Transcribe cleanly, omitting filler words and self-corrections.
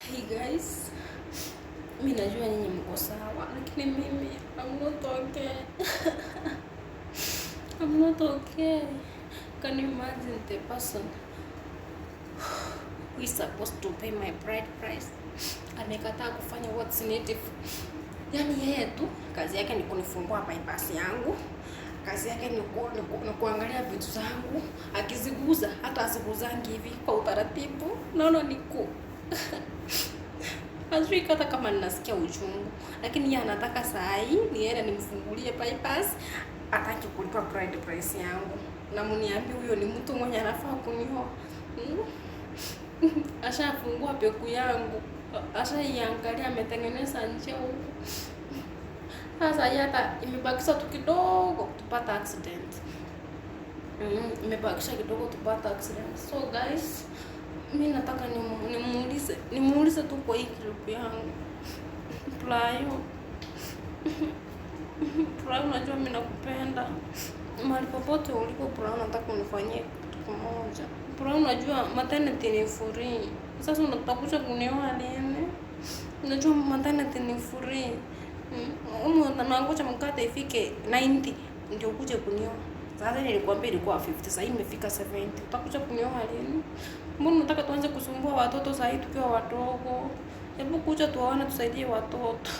Hey guys, mimi najua nyinyi mko sawa, lakini mimi I'm not okay. I'm not okay. Can you imagine the person who is supposed to pay my bride price amekataa kufanya what's needed? Yaani yeye tu kazi yake ni kunifungua bypass yangu. Kazi yake ni kuangalia vitu zangu, akiziguza hata asiguzangi hivi kwa utaratibu. Naona niko Hazui kata kama ninasikia uchungu, lakini yeye anataka saa hii niende nimfungulie bypass, ataki kulipa bride price yangu. Na mniambie huyo ni mtu mwenye anafaa kunioa. Ashafungua peku yangu, ashaiangalia, ametengeneza nje huko. Sasa hata imebakisha tu kidogo tupata accident. Imebakisha kidogo tupata accident. So guys, mimi nataka nimuulize tu kwa hii clip yangu. Brayo. Brayo, unajua mimi nakupenda. Mahali popote ulipo Brayo, nataka unifanyie kitu kimoja. Brayo, unajua maternity ni free. Sasa unatakuja kunioa lini? Unajua maternity ni free. Nangoja mkate ifike 90 ndio ukuje kunioa. Sasa nilikwambia ilikuwa 50, sasa imefika 70. Utakuja kunioa lini? Mbona unataka tuanze kusumbua watoto sasa hivi tukiwa wadogo? Hebu kuja tuone, tusaidie watoto.